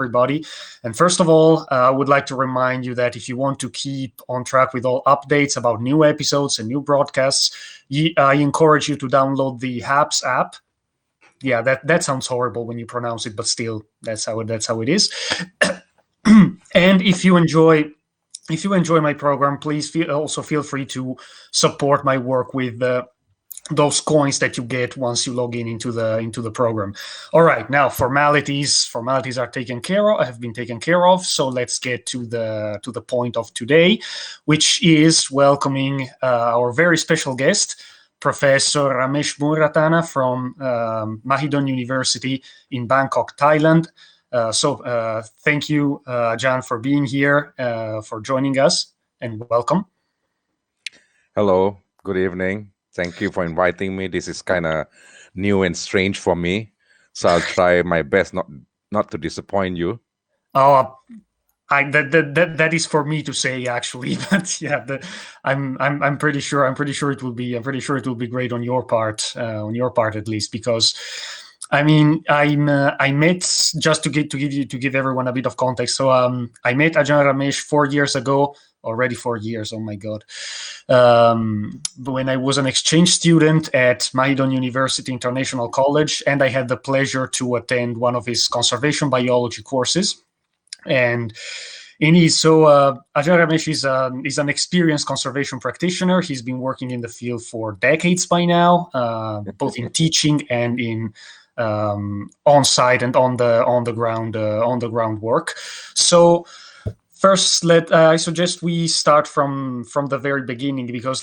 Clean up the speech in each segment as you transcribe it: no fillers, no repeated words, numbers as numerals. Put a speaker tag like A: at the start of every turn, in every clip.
A: everybody. And first of all, I would like to remind you that if you want to keep on track with all updates about new episodes and new broadcasts, I encourage you to download the HAPS app. Yeah, that sounds horrible when you pronounce it, but still, that's how it is. And if you enjoy my program, please also feel free to support my work with those coins that you get once you log in into the program. All right, now formalities are have been taken care of. So let's get to the point of today, which is welcoming our very special guest, Professor Ramesh Boonratana from Mahidol University in Bangkok, Thailand. So thank you, John, for being here, for joining us, and welcome.
B: Hello, good evening. Thank you for inviting me. This is kind of new and strange for me, so I'll try my best not to disappoint you.
A: Oh, that is for me to say, actually, but yeah, I'm pretty sure it will be great on your part at least, because I mean, I met, just to give everyone a bit of context. So I met Ajahn Ramesh 4 years ago. Already 4 years, oh my God. When I was an exchange student at Mahidol University International College, and I had the pleasure to attend one of his conservation biology courses. And Ajahn Ramesh is an experienced conservation practitioner. He's been working in the field for decades by now, both in teaching and in on-site and on the ground work. So first, I suggest we start from the very beginning, because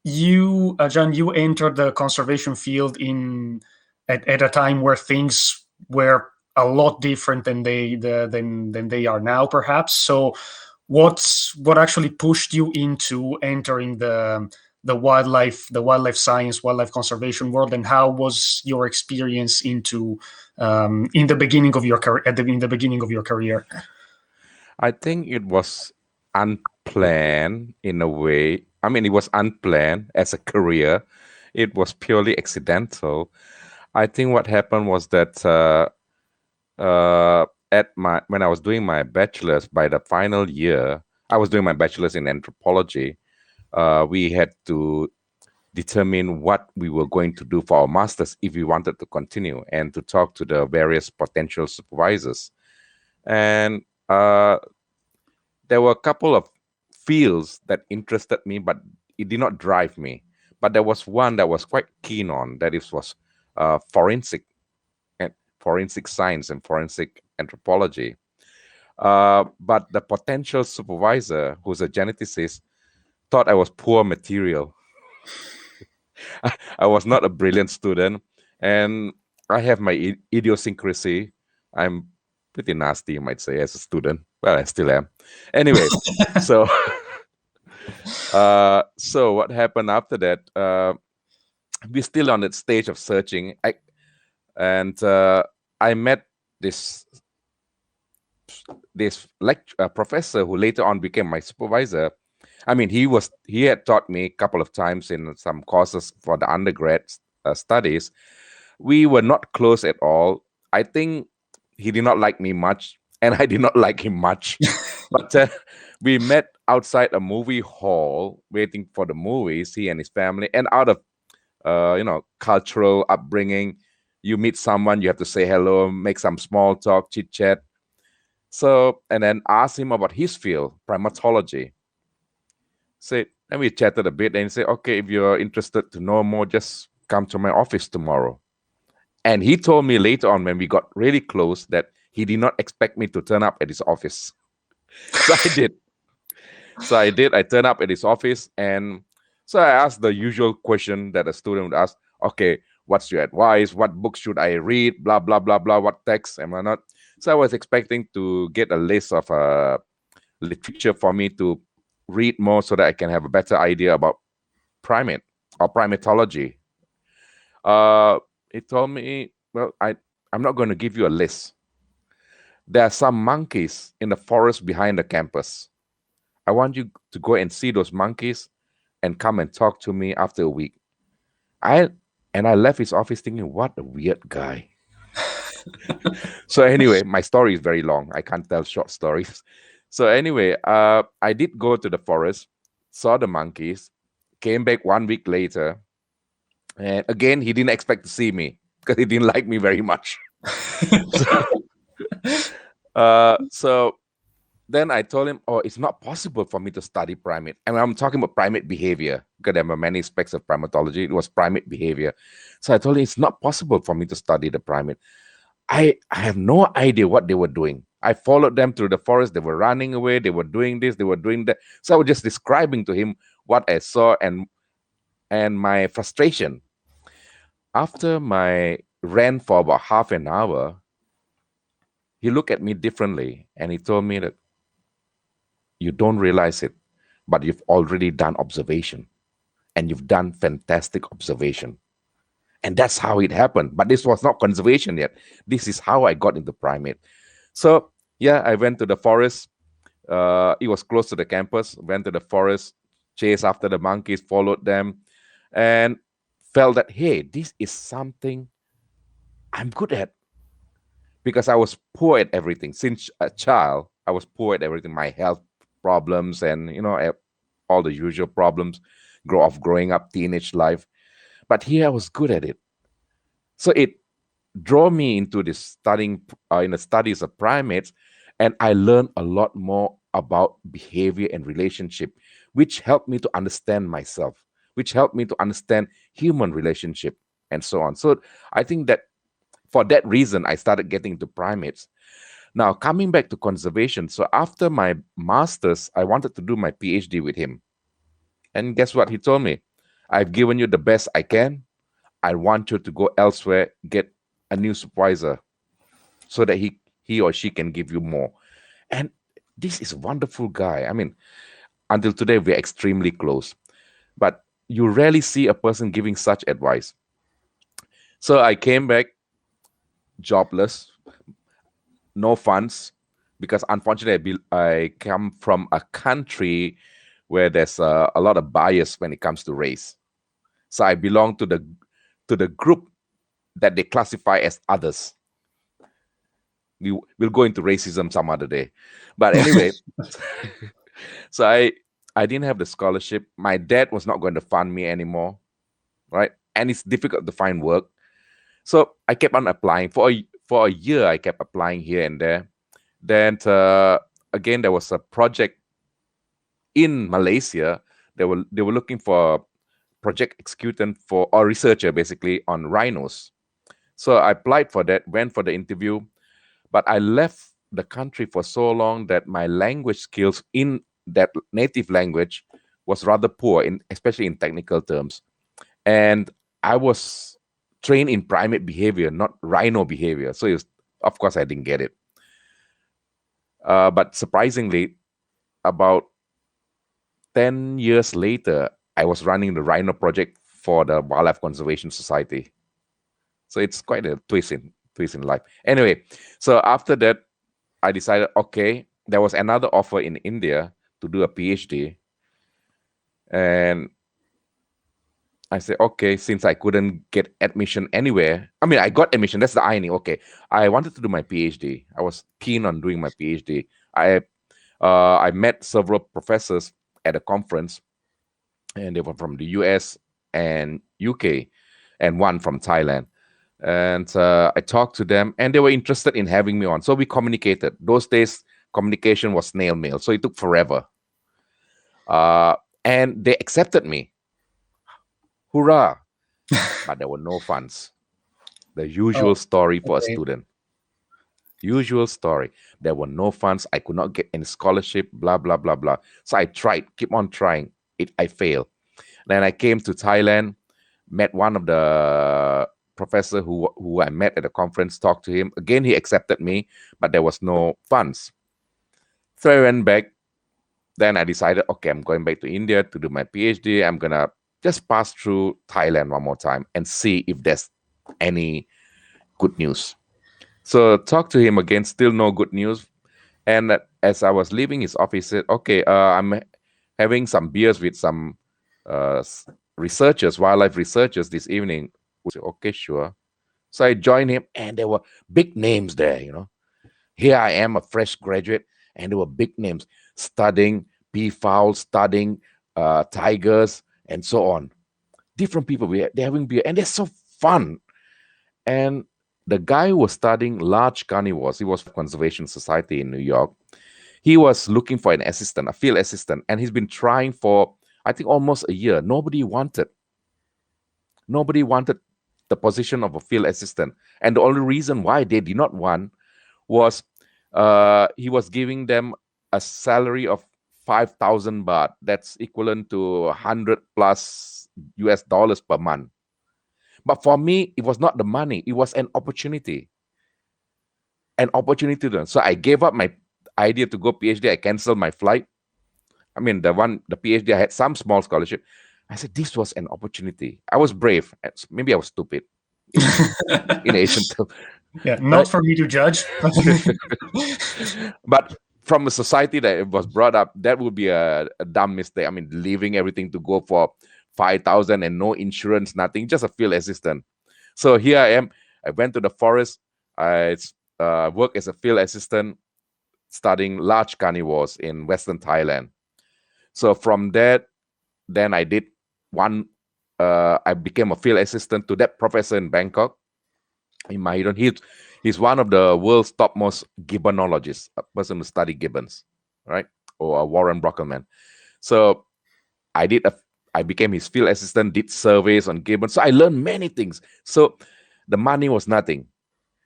A: you, Ajahn, you entered the conservation field at a time where things were a lot different than they are now, perhaps. So what actually pushed you into entering the wildlife science, wildlife conservation world, and how was your experience in the beginning of your career?
B: I think it was unplanned in a way. I mean, it was unplanned as a career. It was purely accidental. I think what happened was that when I was doing my bachelor's, by the final year, I was doing my bachelor's in anthropology. We had to determine what we were going to do for our master's if we wanted to continue, and to talk to the various potential supervisors. And there were a couple of fields that interested me, but it did not drive me. But there was one that was quite keen on, that was forensic science and forensic anthropology. But the potential supervisor, who's a geneticist, thought I was poor material. I was not a brilliant student, and I have my idiosyncrasy. I'm pretty nasty, you might say, as a student. Well, I still am. Anyway, so what happened after that? We're still on that stage of searching, I met this professor who later on became my supervisor. I mean, he had taught me a couple of times in some courses for the undergrad studies. We were not close at all. I think he did not like me much, and I did not like him much. But we met outside a movie hall waiting for the movies, he and his family. And out of cultural upbringing, you meet someone, you have to say hello, make some small talk, chit chat. So, and then ask him about his field, primatology. And we chatted a bit, and he said, okay, if you're interested to know more, just come to my office tomorrow. And he told me later on, when we got really close, that he did not expect me to turn up at his office. So I did. I turned up at his office, and so I asked the usual question that a student would ask. Okay, what's your advice? What books should I read? Blah, blah, blah, blah. What text am I not? So I was expecting to get a list of literature for me to read more, so that I can have a better idea about primate or primatology. He told me, well, I'm not going to give you a list. There are some monkeys in the forest behind the campus. I want you to go and see those monkeys and come and talk to me after a week. I left his office thinking, what a weird guy. So anyway, my story is very long. I can't tell short stories. So anyway, I did go to the forest, saw the monkeys, came back 1 week later, and again he didn't expect to see me because he didn't like me very much. So then I told him, "Oh, it's not possible for me to study primate." And I'm talking about primate behavior because there are many aspects of primatology. It was primate behavior. So I told him it's not possible for me to study the primate. I have no idea what they were doing. I followed them through the forest. They were running away. They were doing this. They were doing that. So I was just describing to him what I saw and my frustration. After my ran for about half an hour, he looked at me differently and he told me that you don't realize it, but you've already done observation and you've done fantastic observation. And that's how it happened. But this was not conservation yet. This is how I got into primate. So yeah, I went to the forest. It was close to the campus. Went to the forest, chased after the monkeys, followed them, and felt that, hey, this is something I'm good at. Because I was poor at everything. Since a child, I was poor at everything. My health problems and, all the usual problems growing up, teenage life. But here I was good at it. So it drew me into this studying in the studies of primates, and I learned a lot more about behavior and relationship, which helped me to understand myself, which helped me to understand human relationship and so on. So I think that for that reason, I started getting into primates. Now, coming back to conservation, so after my master's, I wanted to do my PhD with him. And guess what? He told me, I've given you the best I can. I want you to go elsewhere, get a new supervisor so that he or she can give you more. And this is a wonderful guy. I mean, until today, we're extremely close. But you rarely see a person giving such advice. So I came back jobless, no funds, because unfortunately I come from a country where there's a lot of bias when it comes to race. So I belong to the group that they classify as others. We'll go into racism some other day. But anyway, so I didn't have the scholarship. My dad was not going to fund me anymore, right? And it's difficult to find work. So I kept on applying for a year. I kept applying here and there. Then again, there was a project in Malaysia. They were looking for a project executant or researcher basically on rhinos. So I applied for that, went for the interview, but I left the country for so long that my language skills in that native language was rather poor, especially in technical terms. And I was trained in primate behavior, not rhino behavior. So of course, I didn't get it. But surprisingly, about 10 years later, I was running the rhino project for the Wildlife Conservation Society. So it's quite a twist in life. Anyway, so after that, I decided, okay, there was another offer in India to do a PhD. And I said, okay, since I couldn't get admission anywhere, I mean, I got admission. That's the irony. Okay, I wanted to do my PhD. I was keen on doing my PhD. I met several professors at a conference, and they were from the US and UK, and one from Thailand. And I talked to them, and they were interested in having me on. So we communicated. Those days, communication was snail mail, so it took forever. And they accepted me. Hurrah! But there were no funds. The usual story for a student. Usual story. There were no funds. I could not get any scholarship, blah, blah, blah, blah. So I tried, keep on trying. I failed. Then I came to Thailand, met one of the professor who I met at a conference, talked to him. Again, he accepted me, but there was no funds. So I went back. Then I decided, okay, I'm going back to India to do my PhD. I'm going to just pass through Thailand one more time and see if there's any good news. So talk to him again, still no good news. And as I was leaving his office, he said, okay, I'm having some beers with some researchers, wildlife researchers this evening. We said, okay, sure. So I joined him, and there were big names there. Here I am, a fresh graduate, and there were big names studying peafowl, studying tigers, and so on. Different people, they're having beer, and they're so fun. And the guy who was studying large carnivores, he was from Conservation Society in New York. He was looking for an assistant, a field assistant, and he's been trying for, I think, almost a year. Nobody wanted the position of a field assistant. And the only reason why they did not want was he was giving them a salary of 5,000 baht. That's equivalent to 100 plus US dollars per month. But for me, it was not the money. It was an opportunity. An opportunity to learn. So I gave up my idea to go PhD. I canceled my flight. I mean, the PhD, I had some small scholarship. I said, this was an opportunity. I was brave. Maybe I was stupid in Asian terms.
A: Yeah, not for me to judge.
B: But from a society that it was brought up, that would be a dumb mistake. I mean, leaving everything to go for 5,000 and no insurance, nothing, just a field assistant. So here I am. I went to the forest. I worked as a field assistant studying large carnivores in Western Thailand. So from that, then I did I became a field assistant to that professor in Bangkok, in Mahidol. He's one of the world's topmost gibbonologists, a person who study gibbons, right? Or Warren Brockelman. So I became his field assistant, did surveys on gibbons. So I learned many things. So the money was nothing.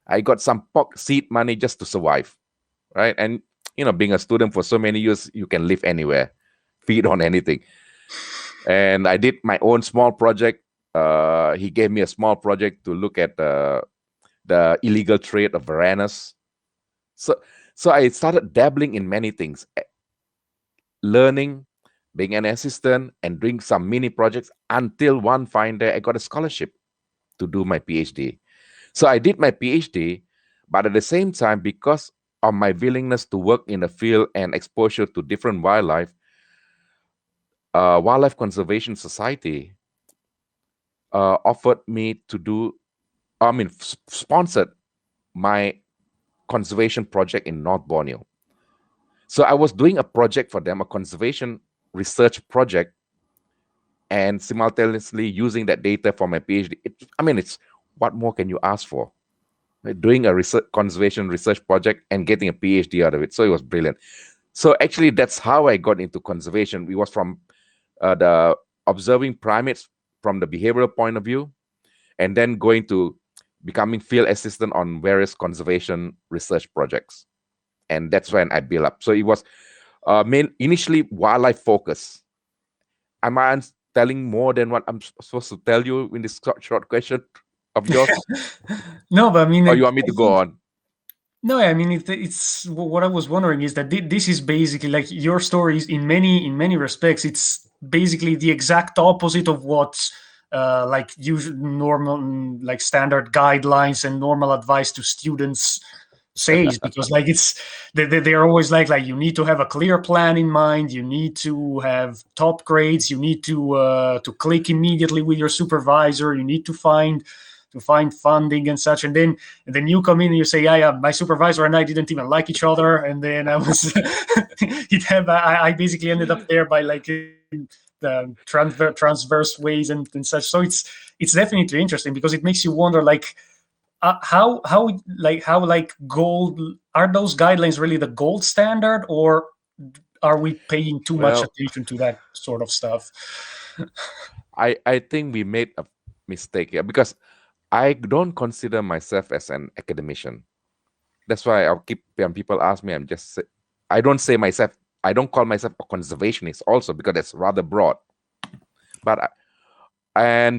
B: I got some seed money just to survive, right? And being a student for so many years, you can live anywhere, feed on anything. And I did my own small project. He gave me a small project to look at the illegal trade of varanus. So I started dabbling in many things, learning, being an assistant, and doing some mini projects until one fine day I got a scholarship to do my PhD. So I did my PhD, but at the same time, because of my willingness to work in the field and exposure to different wildlife, Wildlife Conservation Society offered me to sponsored my conservation project in North Borneo. So I was doing a project for them, a conservation research project, and simultaneously using that data for my PhD. It's what more can you ask for? Doing a conservation research project and getting a PhD out of it. So it was brilliant. So actually, that's how I got into conservation. It was from the observing primates from the behavioral point of view, and then going to becoming field assistant on various conservation research projects. And that's when I built up. So it was initially wildlife focus. Am I telling more than what I'm supposed to tell you in this short question of yours?
A: No, but
B: or you want me to go on?
A: No, I mean it's what I was wondering is that this is basically like your stories in many respects. It's basically the exact opposite of what's like usual normal, like standard guidelines and normal advice to students says, because like they're always like you need to have a clear plan in mind, you need to have top grades, you need to click immediately with your supervisor, you need to find funding and such, and then you come in and you say, yeah, my supervisor and I didn't even like each other, and then I was I basically ended up there by like the transverse ways and such. So it's definitely interesting because it makes you wonder like how gold, are those guidelines really the gold standard, or are we paying too much attention to that sort of stuff?
B: I think we made a mistake here because I don't consider myself as an academician. That's why I'll keep, when people ask me, I don't call myself a conservationist also, because that's rather broad. But I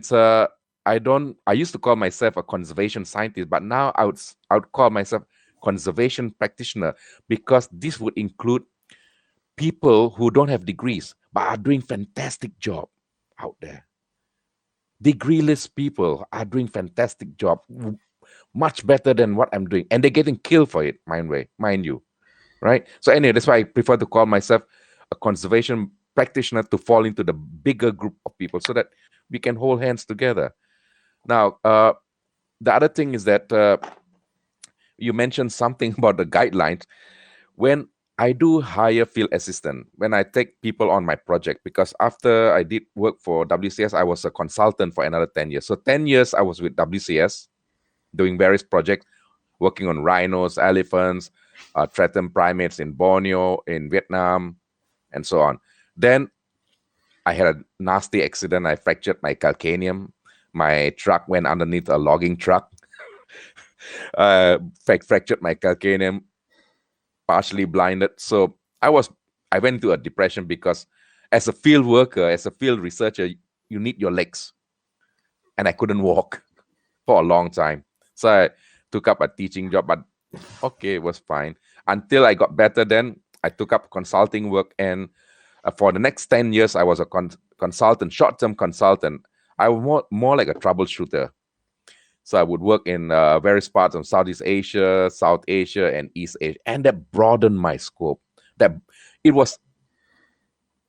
B: used to call myself a conservation scientist, but now I would call myself conservation practitioner, because this would include people who don't have degrees but are doing fantastic job out there. Degreeless people are doing fantastic job, much better than what I'm doing, and they're getting killed for it, mind you, right? So anyway, that's why I prefer to call myself a conservation practitioner, to fall into the bigger group of people so that we can hold hands together. Now, the other thing is that you mentioned something about the guidelines. When I do hire field assistant, when I take people on my project, because after I did work for WCS, I was a consultant for another 10 years. So 10 years I was with WCS doing various projects, working on rhinos, elephants, threatened primates in Borneo, in Vietnam, and so on. Then I had a nasty accident. I fractured my calcaneum. My truck went underneath a logging truck. Fractured my calcaneum, partially blinded. So I went into a depression because as a field worker, as a field researcher, you need your legs. And I couldn't walk for a long time. So I took up a teaching job, but okay, it was fine. Until I got better, then I took up consulting work. And for the next 10 years, I was a consultant, short-term consultant. I was more like a troubleshooter. So I would work in various parts of Southeast Asia, South Asia, and East Asia. And that broadened my scope. That it was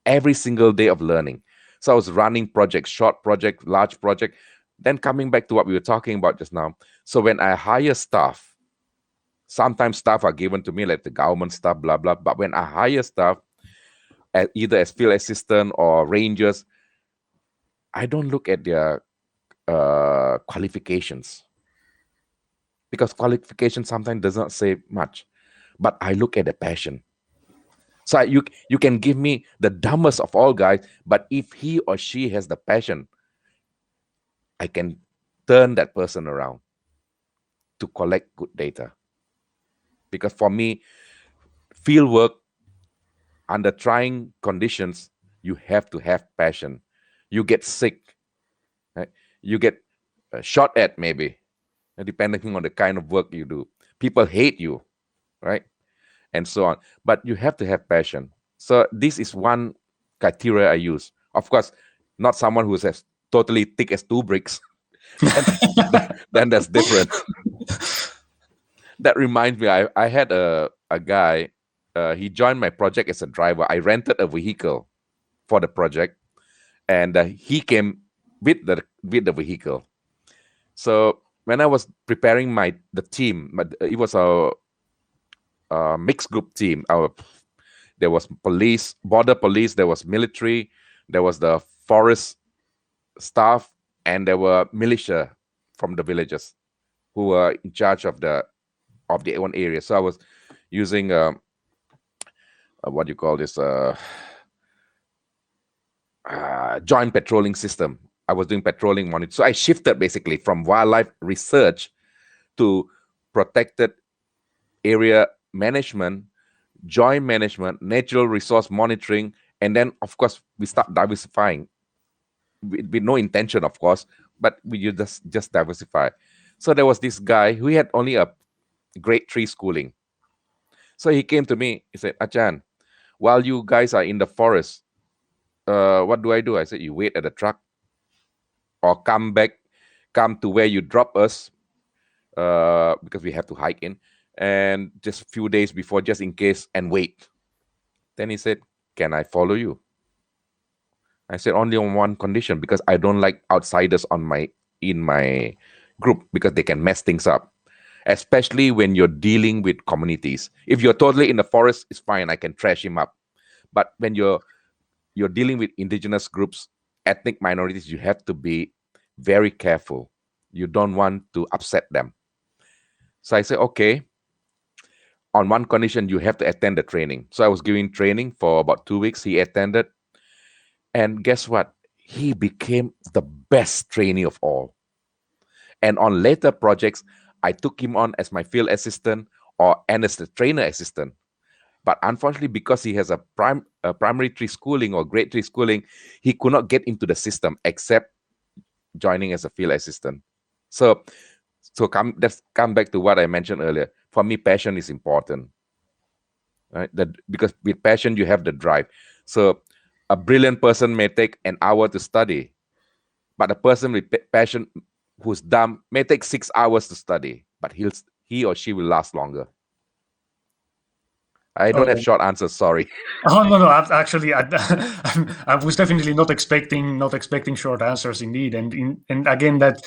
B: every single day of learning. So I was running projects, short project, large project. Then coming back to what we were talking about just now. So when I hire staff, sometimes staff are given to me like the government staff, blah, blah. But when I hire staff, either as field assistant or rangers, I don't look at their qualifications, because qualification sometimes does not say much, but I look at the passion. So you can give me the dumbest of all guys, but if he or she has the passion, I can turn that person around to collect good data. Because for me, field work under trying conditions, you have to have passion. You get sick, right? You get shot at, maybe, depending on the kind of work you do. People hate you, right? And so on. But you have to have passion. So this is one criteria I use. Of course, not someone who's as totally thick as 2 bricks. then that's different. That reminds me, I had a guy, he joined my project as a driver. I rented a vehicle for the project, and he came with the vehicle. So when I was preparing the team, it was a mixed group team. There was police, border police, there was military, there was the forest staff, and there were militia from the villages who were in charge of the one area. So I was using what do you call this, joint patrolling system. I was doing patrolling monitoring. So I shifted basically from wildlife research to protected area management, joint management, natural resource monitoring, and then of course we start diversifying with no intention, of course, but we just diversify. So there was this guy who had only a grade 3 schooling. So he came to me, he said, Achan, while you guys are in the forest, what do I do? I said, you wait at the truck or come to where you drop us, because we have to hike in, and just a few days before, just in case, and wait. Then he said, can I follow you? I said, only on one condition, because I don't like outsiders in my group, because they can mess things up, especially when you're dealing with communities. If you're totally in the forest, it's fine, I can trash him up. But when you're dealing with indigenous groups, ethnic minorities, you have to be very careful. You don't want to upset them. So I said, okay, on one condition, you have to attend the training. So I was giving training for about 2 weeks. He attended. And guess what? He became the best trainee of all. And on later projects, I took him on as my field assistant and as the trainer assistant. But unfortunately, because he has a primary 3 schooling or grade 3 schooling, he could not get into the system except joining as a field assistant. So let's come back to what I mentioned earlier. For me, passion is important, right? Because with passion, you have the drive. So a brilliant person may take an hour to study, but a person with passion who's dumb may take 6 hours to study, but he or she will last longer. I don't have short answers. Sorry.
A: Oh no! Actually, I was definitely not expecting short answers. Indeed, and again, that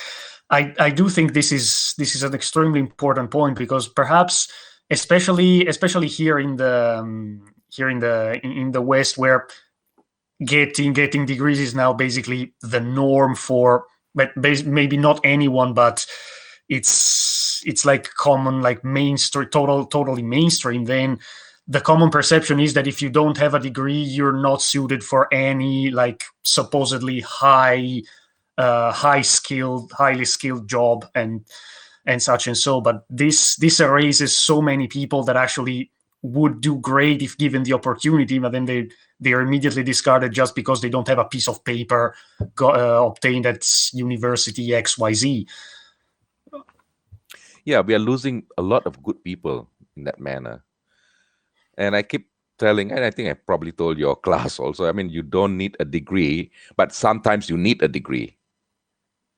A: I do think this is an extremely important point, because perhaps especially here in the in the West, where getting degrees is now basically the norm for, but maybe not anyone, but it's like common, like mainstream, totally mainstream. Then the common perception is that if you don't have a degree, you're not suited for any like supposedly highly skilled job and such and so. But this erases so many people that actually would do great if given the opportunity, but then they are immediately discarded just because they don't have a piece of paper obtained at university XYZ.
B: Yeah, we are losing a lot of good people in that manner. And I keep telling, and I think I probably told your class also, I mean, you don't need a degree, but sometimes you need a degree,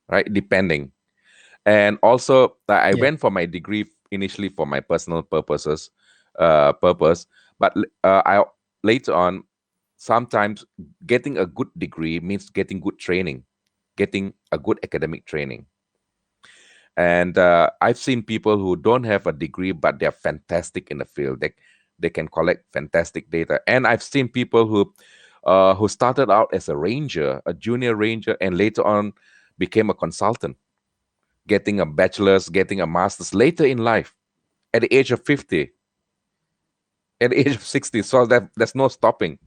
B: right? Depending. And also, I went for my degree initially for my personal purpose, but I later on, sometimes getting a good degree means getting good training, getting a good academic training. And I've seen people who don't have a degree, but they're fantastic in the field. They can collect fantastic data. And I've seen people who started out as a ranger, a junior ranger, and later on became a consultant, getting a bachelor's, getting a master's later in life, at the age of 50, at the age of 60. So there's no stopping.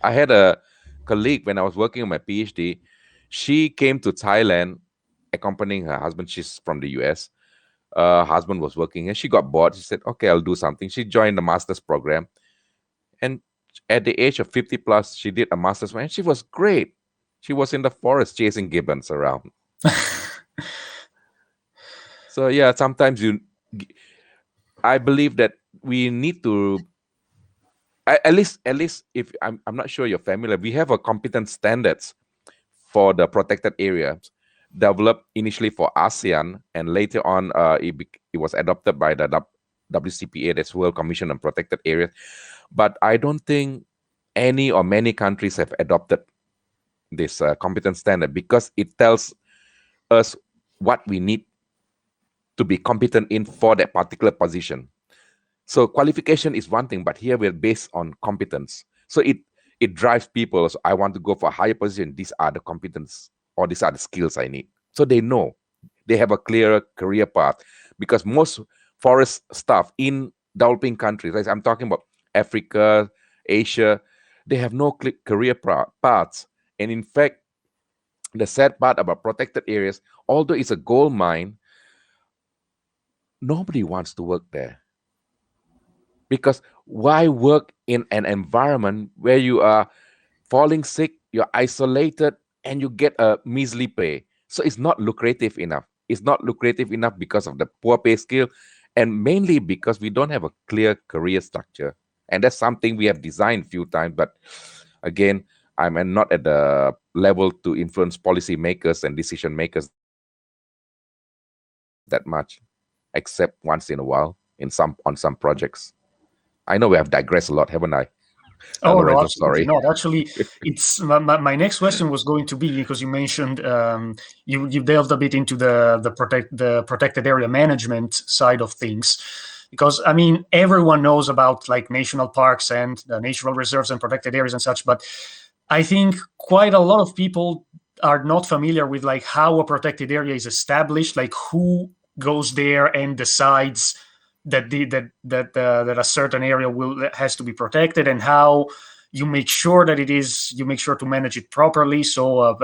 B: I had a colleague when I was working on my PhD. She came to Thailand accompanying her husband. She's from the US. Her husband was working and she got bored. She said, okay, I'll do something. She joined the master's program. And at the age of 50 plus, she did a master's, and she was great. She was in the forest chasing gibbons around. So yeah, sometimes I believe that we need to, at least if I'm not sure you're familiar, we have a competence standards for the protected areas developed initially for ASEAN, and later on it was adopted by the WCPA, that's World Commission on Protected Areas. But I don't think any or many countries have adopted this competence standard, because it tells us what we need to be competent in for that particular position. So qualification is one thing, but here we're based on competence. So it drives people. So I want to go for a higher position. These are the competence, or these are the skills I need. So they know, they have a clearer career path, because most forest staff in developing countries, like I'm talking about Africa, Asia, they have no clear career paths. And in fact, the sad part about protected areas, although it's a gold mine, nobody wants to work there. Because why work in an environment where you are falling sick, you're isolated, and you get a measly pay? So it's not lucrative enough. It's not lucrative enough because of the poor pay scale, and mainly because we don't have a clear career structure. And that's something we have designed a few times, but again, I'm not at the level to influence policy makers and decision makers that much, except once in a while on some projects. I know we have digressed a lot, haven't I?
A: Oh, no,
B: Lorenzo,
A: absolutely
B: sorry.
A: not. Actually, it's my next question was going to be, because you mentioned you delved a bit into the protected area management side of things, because I mean everyone knows about like national parks and natural reserves and protected areas and such, but I think quite a lot of people are not familiar with like how a protected area is established, like who goes there and decides that that a certain area has to be protected, and how you make sure that you make sure to manage it properly. So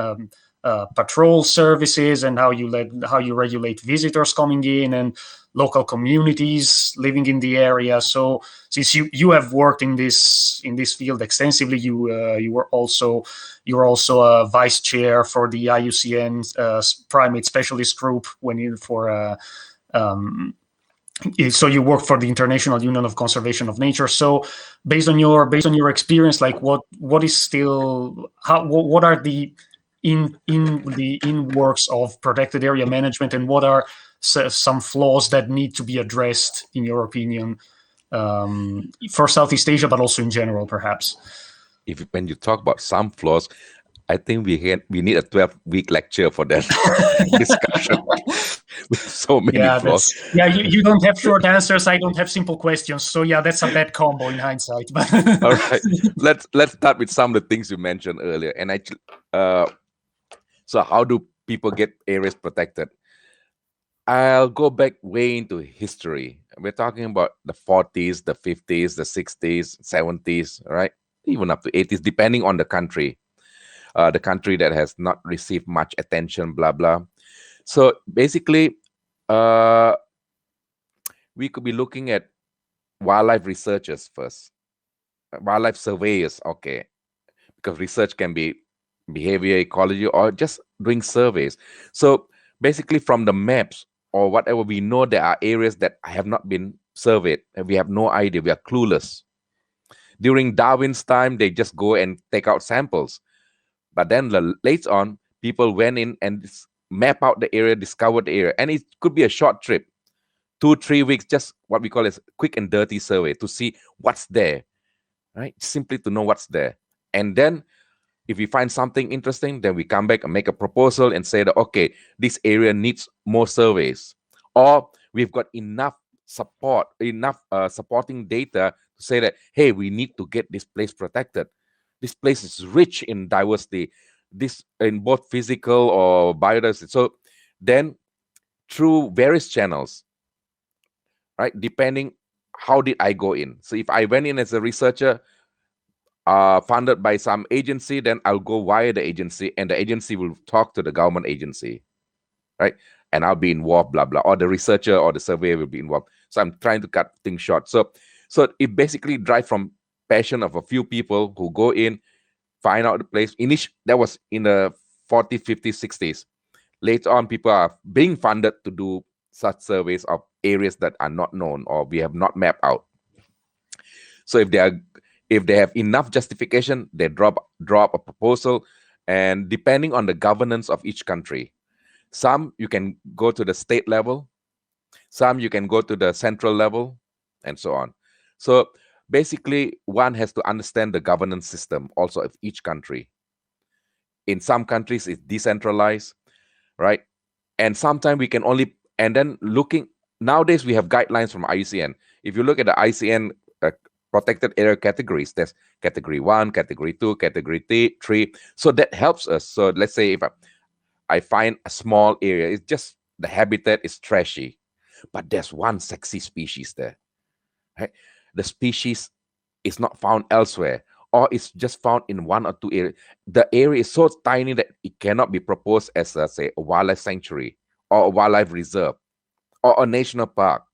A: patrol services, and how you regulate visitors coming in, and local communities living in the area. So since you have worked in this field extensively, you were also a vice chair for the IUCN primate specialist group so you work for the International Union of Conservation of Nature. So based on your experience, like what are the in works of protected area management, and what are some flaws that need to be addressed in your opinion, for Southeast Asia, but also in general, perhaps?
B: When you talk about some flaws, I think we need a 12-week lecture for that discussion with so many
A: Yeah,
B: flaws.
A: you don't have short answers. I don't have simple questions. So yeah, that's a bad combo in hindsight. But
B: All right, let's start with some of the things you mentioned earlier. And actually, so how do people get areas protected? I'll go back way into history. We're talking about the 40s, the 50s, the 60s, 70s, right? Even up to 80s, depending on the country. The country that has not received much attention, blah blah. So basically, uh, we could be looking at wildlife researchers first, wildlife surveyors, okay, because research can be behavior ecology or just doing surveys. So basically, from the maps or whatever, we know there are areas that have not been surveyed, and we have no idea. We are clueless. During Darwin's time, they just go and take out samples. But then later on, people went in and map out the area, discovered the area, and it could be a short trip, 2 3 weeks, just what we call as quick and dirty survey to see what's there, right? Simply to know what's there. And then if we find something interesting, then we come back and make a proposal and say that, okay, this area needs more surveys, or we've got enough support, enough supporting data to say that, hey, we need to get this place protected. This place is rich in diversity, this in both physical or biodiversity. So then through various channels, right, depending how did I go in. So if I went in as a researcher, funded by some agency, then I'll go via the agency, and the agency will talk to the government agency, right? And I'll be involved, blah blah, or the researcher or the surveyor will be involved. So I'm trying to cut things short. So it basically drives from passion of a few people who go in, find out the place. That was in the 40s, 50s, 60s. Later on, people are being funded to do such surveys of areas that are not known or we have not mapped out. So if they have enough justification, they drop a proposal, and depending on the governance of each country, some you can go to the state level, some you can go to the central level, and so on. So basically, one has to understand the governance system also of each country. In some countries, it's decentralized, right? And sometimes we can only, and then looking, nowadays we have guidelines from IUCN. If you look at the IUCN protected area categories, there's category 1, category 2, category 3. So that helps us. So let's say if I find a small area, it's just the habitat is trashy, but there's one sexy species there, right? The species is not found elsewhere, or it's just found in 1 or 2 areas. The area is so tiny that it cannot be proposed as say a wildlife sanctuary or a wildlife reserve or a national park.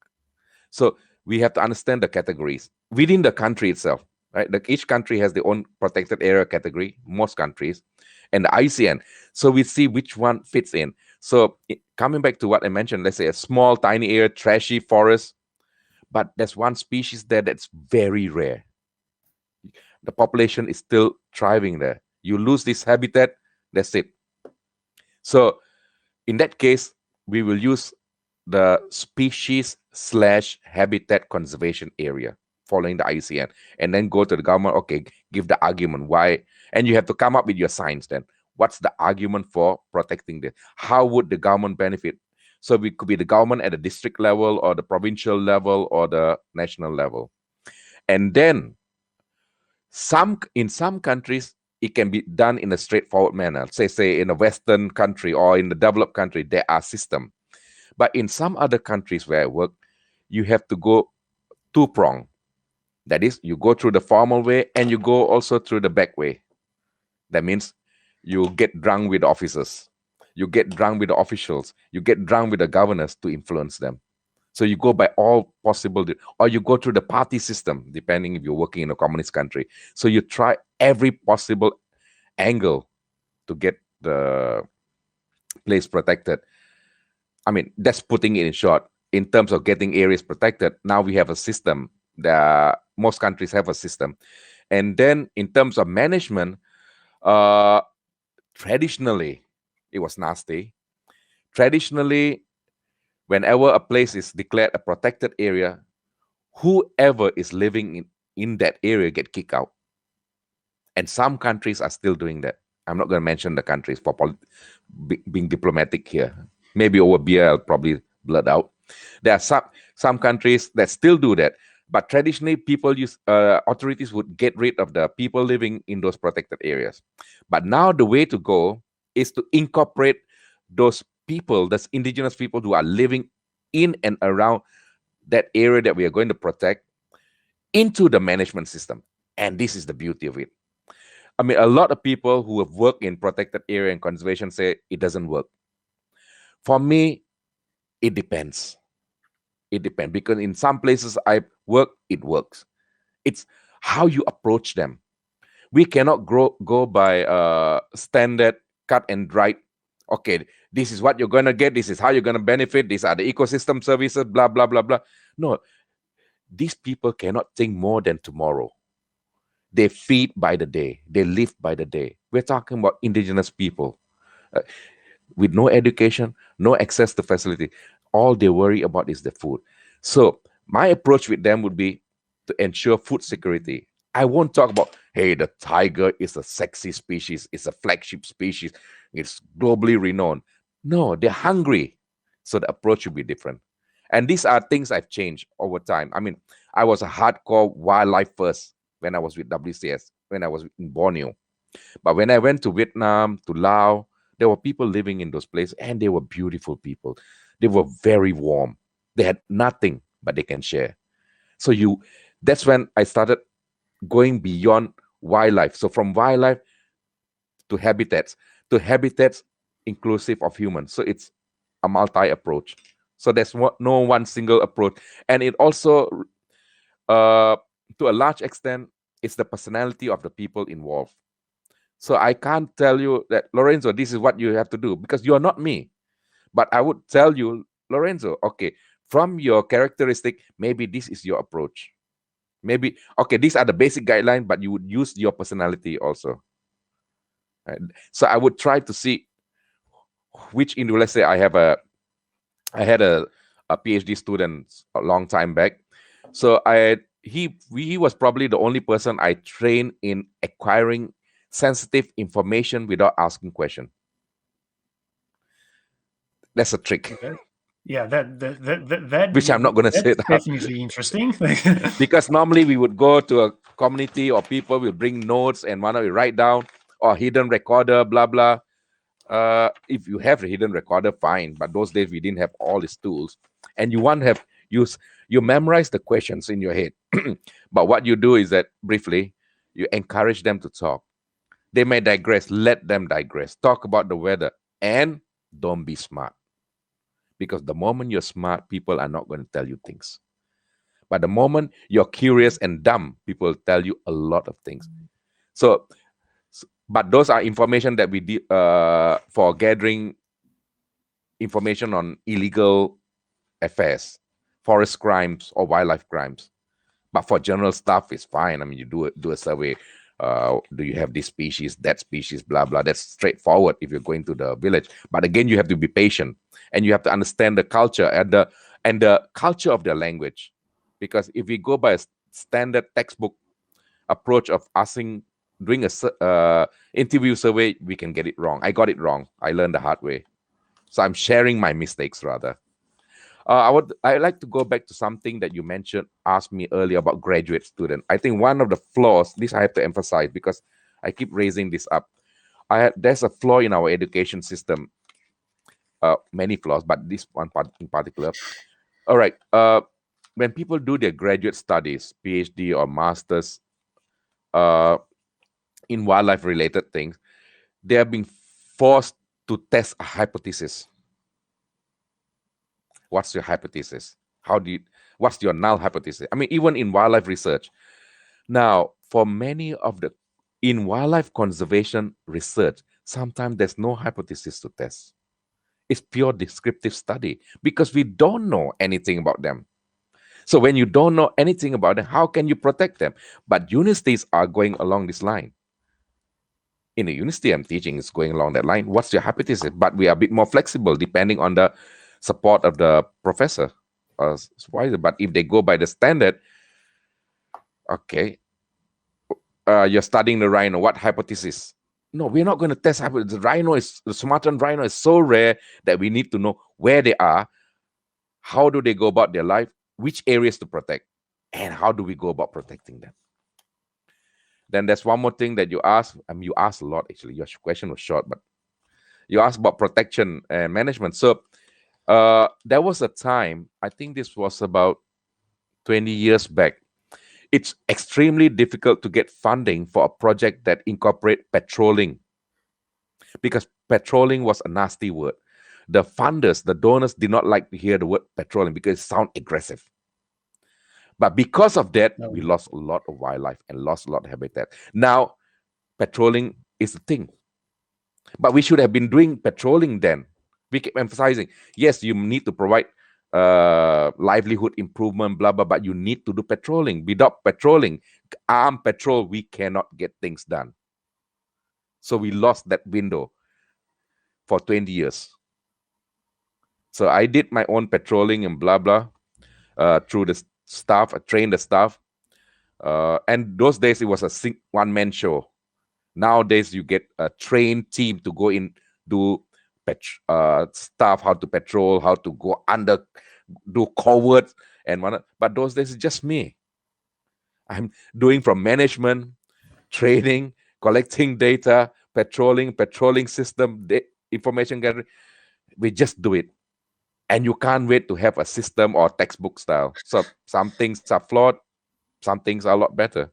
B: So we have to understand the categories within the country itself, right? Like each country has their own protected area category, most countries, and the ICN. So we see which one fits in. So coming back to what I mentioned, let's say a small, tiny area, trashy forest, but there's one species there that's very rare. The population is still thriving there. You lose this habitat, that's it. So in that case, we will use the species/habitat conservation area following the ICN, and then go to the government. Okay, give the argument why, and you have to come up with your science. Then, what's the argument for protecting this? How would the government benefit? So it could be the government at the district level, or the provincial level, or the national level, and then in some countries it can be done in a straightforward manner. Say in a Western country or in the developed country, there are systems. But in some other countries where I work, you have to go two-prong. That is, you go through the formal way and you go also through the back way. That means you get drunk with the officers, you get drunk with the officials, you get drunk with the governors to influence them. So you go by all possible, or you go through the party system, depending if you're working in a communist country. So you try every possible angle to get the place protected. I mean, that's putting it in short. In terms of getting areas protected, now we have a system. Most countries have a system. And then in terms of management, traditionally, it was nasty. Traditionally, whenever a place is declared a protected area, whoever is living in that area get kicked out. And some countries are still doing that. I'm not going to mention the countries for being diplomatic here. Maybe over beer, I'll probably blurt out. There are some countries that still do that, but traditionally, authorities would get rid of the people living in those protected areas. But now the way to go is to incorporate those people, those indigenous people who are living in and around that area that we are going to protect, into the management system. And this is the beauty of it. I mean, a lot of people who have worked in protected area and conservation say it doesn't work. For me, it depends. It depends, because in some places I work, it works. It's how you approach them. We cannot go by standard cut and dried. Okay, this is what you're going to get. This is how you're going to benefit. These are the ecosystem services, blah, blah, blah, blah. No, these people cannot think more than tomorrow. They feed by the day. They live by the day. We're talking about indigenous people with no education, no access to facility. All they worry about is the food. So my approach with them would be to ensure food security. I won't talk about, hey, the tiger is a sexy species. It's a flagship species. It's globally renowned. No, they're hungry. So the approach should be different. And these are things I've changed over time. I mean, I was a hardcore wildlife first when I was with WCS, when I was in Borneo. But when I went to Vietnam, to Laos, there were people living in those places, and they were beautiful people. They were very warm. They had nothing, but they can share. So that's when I started going beyond wildlife. So from wildlife to habitats inclusive of humans. So it's a multi-approach. So there's no one single approach. And it also, to a large extent, it's the personality of the people involved. So I can't tell you that, Lorenzo, this is what you have to do, because you are not me. But I would tell you, Lorenzo, okay, from your characteristic, maybe this is your approach. Maybe, okay, these are the basic guidelines, but you would use your personality also. Right? So I would try to see which let's say I had a PhD student a long time back. So he was probably the only person I trained in acquiring sensitive information without asking questions. That's a trick.
A: Okay. Yeah, that
B: Which I'm not going to say
A: that's
B: that.
A: definitely interesting.
B: Because normally we would go to a community, or people will bring notes and one of you write down, or hidden recorder, blah blah. If you have a hidden recorder, fine. But those days we didn't have all these tools, and you memorize the questions in your head. But what you do is that briefly you encourage them to talk. They may digress. Let them digress. Talk about the weather, and don't be smart. Because the moment you're smart, people are not going to tell you things. But the moment you're curious and dumb, people tell you a lot of things. So, but those are information that we did for gathering information on illegal affairs, forest crimes, or wildlife crimes. But for general stuff, it's fine. I mean, you do a survey. Do you have this species, that species, blah blah? That's straightforward if you're going to the village. But again, you have to be patient, and you have to understand the culture and the culture of their language. Because if we go by a standard textbook approach of doing a interview survey, we can get it wrong. I got it wrong. I learned the hard way. So I'm sharing my mistakes rather. I'd like to go back to something that you asked me earlier about graduate student. I think one of the flaws, this I have to emphasize because I keep raising this up. There's a flaw in our education system. Many flaws, but this one part in particular. All right. When people do their graduate studies, PhD or masters, in wildlife related things, they are being forced to test a hypothesis. What's your hypothesis? What's your null hypothesis? I mean, even in wildlife research. Now, for many in wildlife conservation research, sometimes there's no hypothesis to test. It's pure descriptive study because we don't know anything about them. So when you don't know anything about them, how can you protect them? But universities are going along this line. In the university I'm teaching is going along that line. What's your hypothesis? But we are a bit more flexible depending on the support of the professor or supervisor. But if they go by the standard, okay, you're studying the rhino. What hypothesis? No, we're not going to test hybrids. The Sumatran rhino is so rare that we need to know where they are, how do they go about their life, which areas to protect, and how do we go about protecting them. Then there's one more thing that you asked. You asked a lot, actually. Your question was short, but you asked about protection and management. So there was a time, I think this was about 20 years back. It's extremely difficult to get funding for a project that incorporate patrolling, because patrolling was a nasty word. The funders, the donors, did not like to hear the word patrolling because it sounds aggressive. But because of that, we lost a lot of wildlife and lost a lot of habitat. Now, patrolling is a thing. But we should have been doing patrolling then. We keep emphasizing, yes, you need to provide livelihood improvement, blah, blah, but you need to do patrolling. Without patrolling, armed patrol, we cannot get things done. So we lost that window for 20 years. So I did my own patrolling and blah, blah, through the staff. I trained the staff. And those days, it was a one-man show. Nowadays, you get a trained team to go in, do stuff, how to patrol, how to go under, do covert, and whatnot. But those days, it's just me. I'm doing from management, training, collecting data, patrolling system, information gathering. We just do it. And you can't wait to have a system or textbook style. So some things are flawed, some things are a lot better.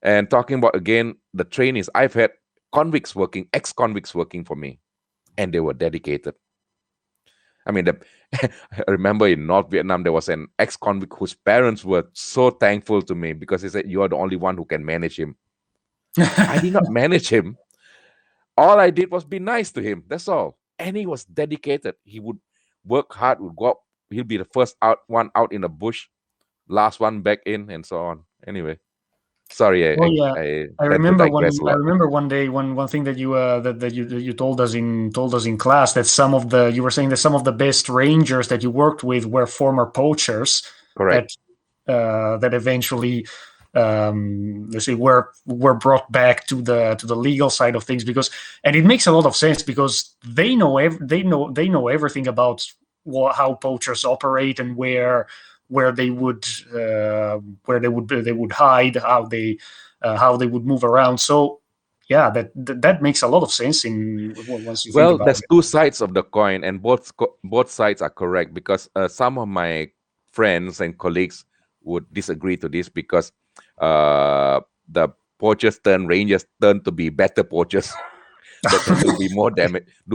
B: And talking about, again, the trainees, I've had ex-convicts working for me, and they were dedicated. I mean, I remember in North Vietnam, there was an ex-convict whose parents were so thankful to me because they said, you are the only one who can manage him. I did not manage him. All I did was be nice to him. That's all. And he was dedicated. He would work hard, would go up. He'll be the first one out in the bush, last one back in, and so on. Anyway. Sorry,
A: I remember one day one thing that you that you told us in class, that you were saying that some of the best rangers that you worked with were former poachers.
B: Correct.
A: That eventually let's say were brought back to the legal side of things, and it makes a lot of sense because they know everything about how poachers operate and where they would hide, how they would move around. So yeah, that makes a lot of sense once you think about it.
B: There's two sides of the coin, and both sides are correct, because some of my friends and colleagues would disagree to this, because the poachers turn rangers to be better poachers that can do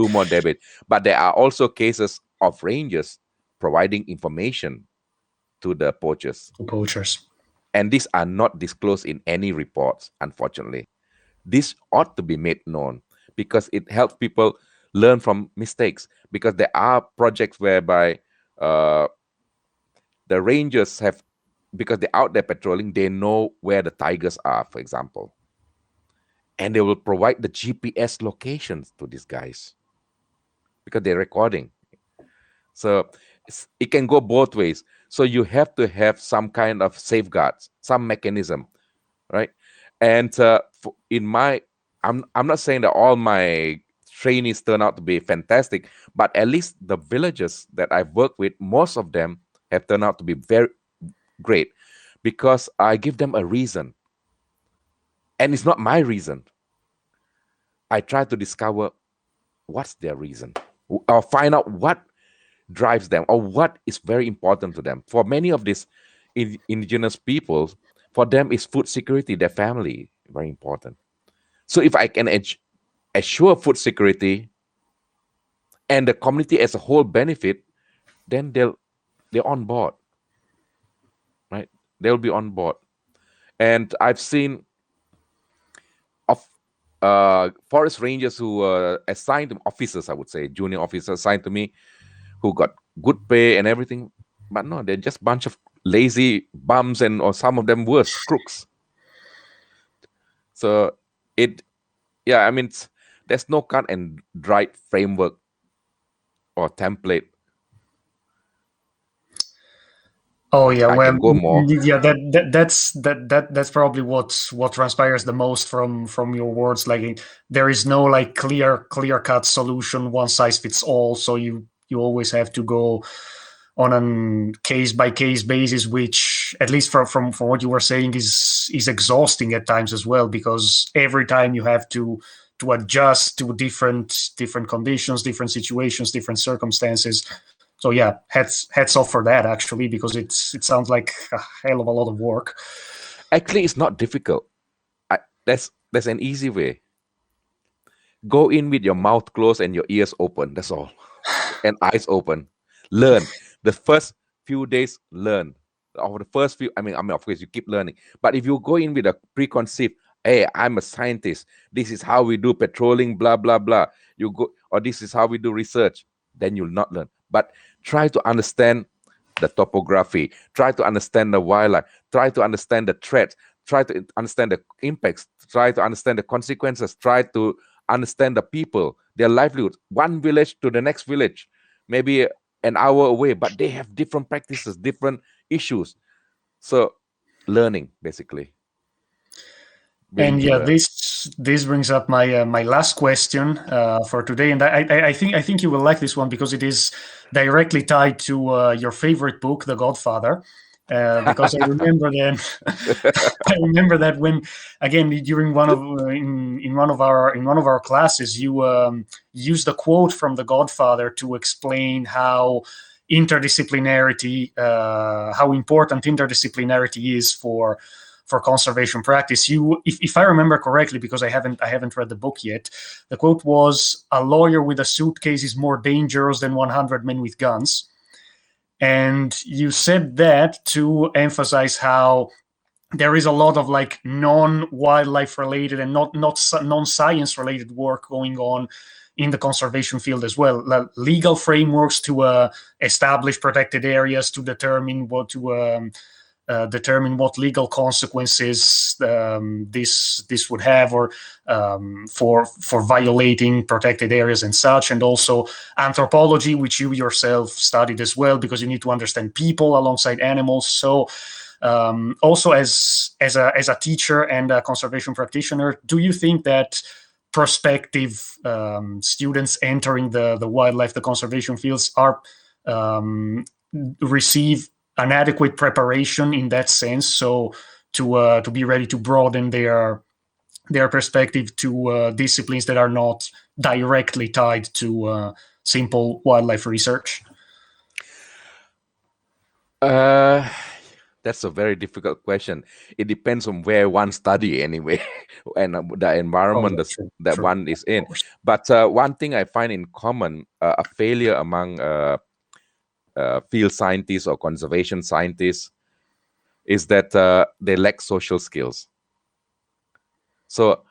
B: more damage. But there are also cases of rangers providing information to the poachers. And these are not disclosed in any reports, unfortunately. This ought to be made known because it helps people learn from mistakes. Because there are projects whereby the rangers because they're out there patrolling, they know where the tigers are, for example. And they will provide the GPS locations to these guys because they're recording. So it can go both ways. So you have to have some kind of safeguards, some mechanism, right? And I'm not saying that all my trainees turn out to be fantastic, but at least the villagers that I've worked with, most of them have turned out to be very great, because I give them a reason. And it's not my reason. I try to discover what's their reason, or find out what drives them, or what is very important to them. For many of these indigenous people, for them is food security, their family, very important. So if I can assure food security and the community as a whole benefit, then they're on board, right? They'll be on board. And I've seen forest rangers who were assigned to officers, I would say, junior officers assigned to me, who got good pay and everything. But no, they're just a bunch of lazy bums, or some of them worse, crooks. So there's no cut and dried framework or template.
A: Oh yeah,
B: I
A: well,
B: can go more.
A: yeah, that's probably what transpires the most from your words. Like there is no like clear cut solution, one size fits all. So you always have to go on a case by case basis, which at least from what you were saying is exhausting at times as well, because every time you have to adjust to different conditions, different situations, different circumstances. So yeah, hats off for that actually, because it sounds like a hell of a lot of work.
B: Actually, it's not difficult. That's an easy way. Go in with your mouth closed and your ears open. That's all. And eyes open. Learn. The first few days, learn. Over the first few, I mean, of course, you keep learning. But if you go in with a preconceived, hey, I'm a scientist. This is how we do patrolling, blah blah blah. You go, or this is how we do research. Then you'll not learn. But try to understand the topography. Try to understand the wildlife. Try to understand the threats. Try to understand the impacts. Try to understand the consequences. Try to understand the people, their livelihood, one village to the next village, maybe an hour away, but they have different practices, different issues. So learning, basically, willing
A: And
B: to
A: yeah,
B: learn.
A: this brings up my last question for today, and I think you will like this one because it is directly tied to your favorite book, The Godfather. Because I remember then, I remember that when again during one of in one of our classes, you used a quote from The Godfather to explain how interdisciplinarity, how important interdisciplinarity is for conservation practice. If I remember correctly, because I haven't read the book yet, the quote was, "A lawyer with a suitcase is more dangerous than 100 men with guns." And you said that to emphasize how there is a lot of like non-wildlife related and not non-science related work going on in the conservation field as well. Legal frameworks to establish protected areas, to determine what legal consequences this would have, or for violating protected areas and such, and also anthropology, which you yourself studied as well, because you need to understand people alongside animals. So also as a teacher and a conservation practitioner, do you think that prospective students entering the wildlife, the conservation fields, are receive an adequate preparation in that sense, so to be ready to broaden their perspective to disciplines that are not directly tied to simple wildlife research?
B: Uh, that's a very difficult question. It depends on where one study anyway, and the
A: Oh
B: environment
A: yeah, true,
B: that
A: true,
B: one is
A: of
B: in.
A: course.
B: But one thing I find in common, a failure among field scientists or conservation scientists, is that they lack social skills. So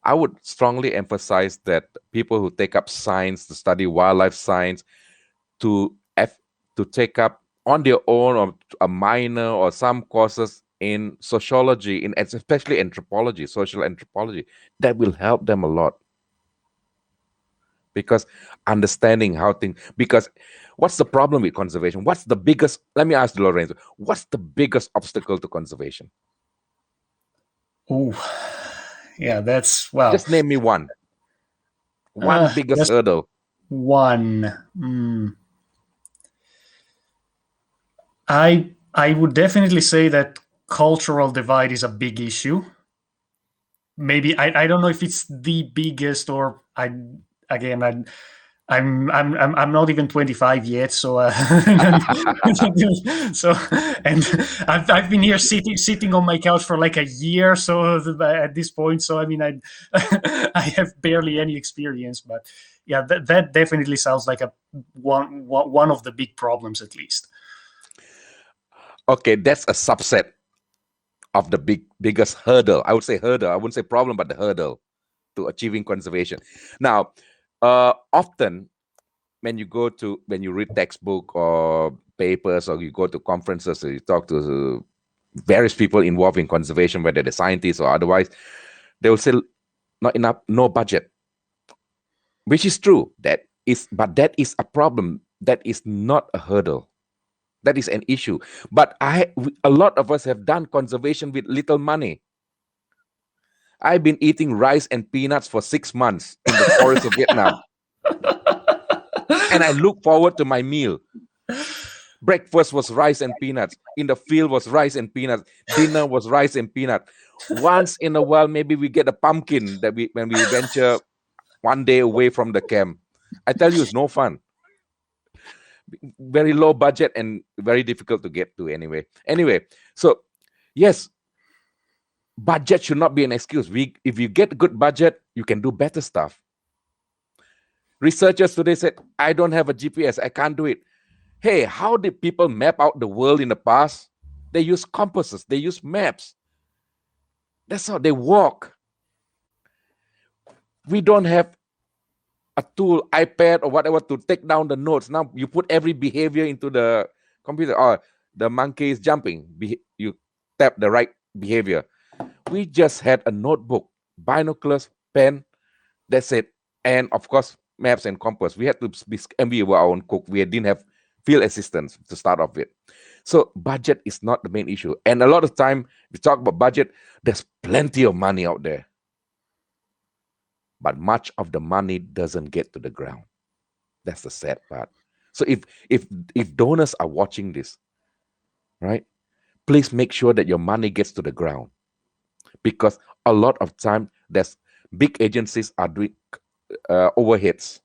B: I would strongly emphasize that people who take up science, to study wildlife science, to to take up on their own or a minor or some courses in sociology, in especially anthropology, social anthropology, that will help them a lot. Because understanding how things, because what's the problem with conservation? What's the biggest, let me ask Lorenzo, what's the biggest obstacle to conservation?
A: Ooh, yeah, that's well.
B: Just name me one biggest
A: Just
B: hurdle.
A: one. I would definitely say that cultural divide is a big issue. Maybe I don't know if it's the biggest, or I again I'm not even 25 yet, so so and I've been here sitting on my couch for like a year, so at this point, so I mean I I have barely any experience, but yeah, that definitely sounds like a one of the big problems at least.
B: Okay, that's a subset of the biggest hurdle. I would say hurdle. I wouldn't say problem, but the hurdle to achieving conservation. Now, often when you read textbook or papers, or you go to conferences, or you talk to various people involved in conservation, whether they're scientists or otherwise, they will say not enough, no budget, which is true. But that is a problem. That is not a hurdle. That is an issue. But a lot of us have done conservation with little money. I've been eating rice and peanuts for 6 months in the forest of Vietnam. And I look forward to my meal. Breakfast was rice and peanuts. In the field was rice and peanuts. Dinner was rice and peanut. Once in a while, maybe we get a pumpkin when we venture one day away from the camp. I tell you, it's no fun. Very low budget and very difficult to get to anyway. So yes, budget should not be an excuse. If you get good budget, you can do better stuff. Researchers today said, I don't have a GPS, I can't do it. Hey, how did people map out the world in the past? They use compasses, they use maps. That's how they walk. We don't have a tool, iPad or whatever, to take down the notes. Now you put every behavior into the computer. Or the monkey is jumping, you tap the right behavior. We just had a notebook, binoculars, pen, that's it. And of course, maps and compass. We had to be, and we were our own cook. We didn't have field assistants to start off with. So budget is not the main issue. And a lot of time, we talk about budget, there's plenty of money out there. But much of the money doesn't get to the ground. That's the sad part. So if donors are watching this, right, please make sure that your money gets to the ground. Because a lot of time, there's big agencies are doing overheads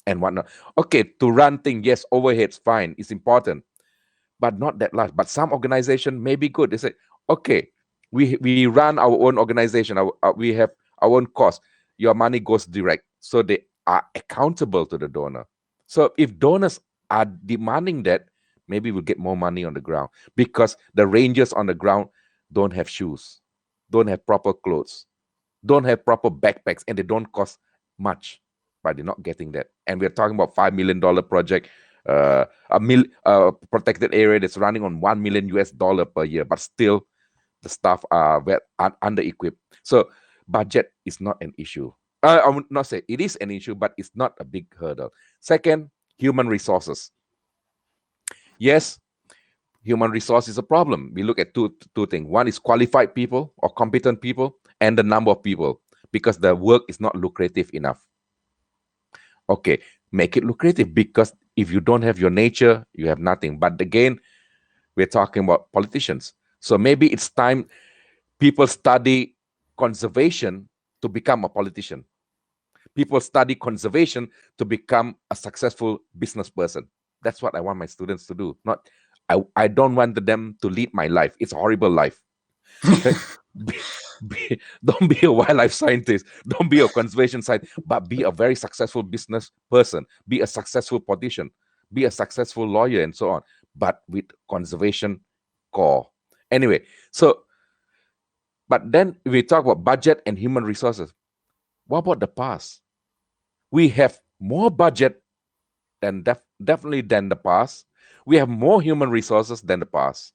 B: and whatnot. Okay, to run things, yes, overheads, fine, it's important, but not that large. But some organization may be good. They say, okay, we run our own organization, we have our own cost. Your money goes direct, so they are accountable to the donor. So if donors are demanding that, maybe we'll get more money on the ground, because the rangers on the ground don't have shoes, don't have proper clothes, don't have proper backpacks, and they don't cost much, but they're not getting that. And we're talking about $5 million project, a protected area that's running on $1 million US per year, but still the staff are under equipped. So budget is not an issue. I would not say it is an issue, but it's not a big hurdle. Second, human resources. Yes, human resource is a problem. We look at two things. One is qualified people or competent people, and the number of people, because the work is not lucrative enough. Okay, make it lucrative, because if you don't have your nature, you have nothing. But again, we're talking about politicians. So maybe it's time people study conservation to become a politician. People study conservation to become a successful business person. That's what I want my students to do. I don't want them to lead my life. It's a horrible life. Don't be a wildlife scientist. Don't be a conservation scientist, but be a very successful business person. Be a successful politician. Be a successful lawyer, and so on. But with conservation core. Anyway, so, but then we talk about budget and human resources. What about the past? We have more budget than definitely than the past. We have more human resources than the past.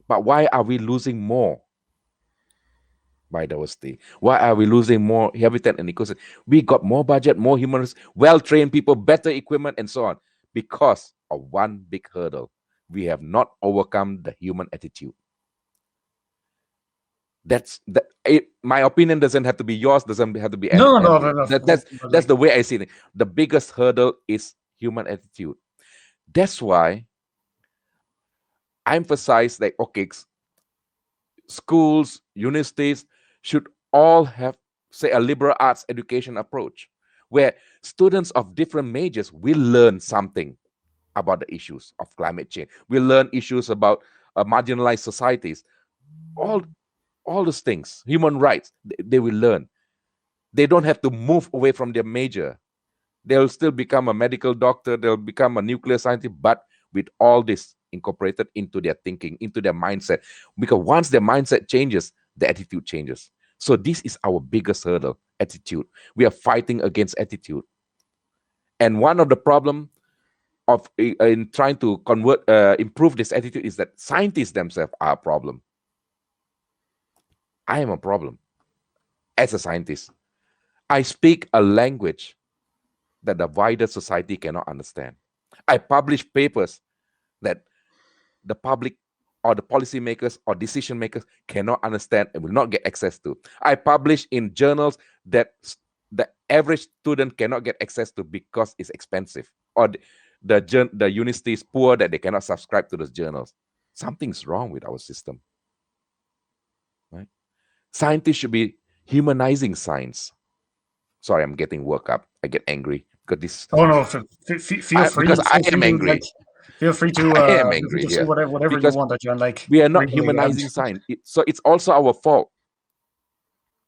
B: But why are we losing more biodiversity? Why are we losing more habitat and ecosystem? We got more budget, more humans, well-trained people, better equipment, and so on, because of one big hurdle. We have not overcome the human attitude. My opinion doesn't have to be yours, doesn't have to be
A: No.
B: that's the way I see it. The biggest hurdle is human attitude. That's why I emphasize that, okay, schools, universities should all have, say, a liberal arts education approach, where students of different majors will learn something about the issues of climate change. We'll learn issues about marginalized societies, all those things, human rights, they will learn. They don't have to move away from their major. They'll still become a medical doctor, they'll become a nuclear scientist, but with all this incorporated into their thinking, into their mindset. Because once their mindset changes, the attitude changes. So this is our biggest hurdle, attitude. We are fighting against attitude. And one of the problem of in trying to improve this attitude is that scientists themselves are a problem. I am a problem as a scientist. I speak a language that the wider society cannot understand. I publish papers that the public or the policymakers or decision makers cannot understand and will not get access to. I publish in journals that the average student cannot get access to because it's expensive, or the university is poor that they cannot subscribe to those journals. Something's wrong with our system, right? Scientists should be humanizing science. Sorry, I'm getting worked up. I get angry because this.
A: Oh no, feel free.
B: Because I
A: Feel free
B: am
A: to
B: angry.
A: feel free to
B: I am
A: feel free
B: angry
A: to say
B: here
A: whatever you
B: because
A: want, John. Like,
B: we are not
A: really,
B: humanizing science. So it's also our fault.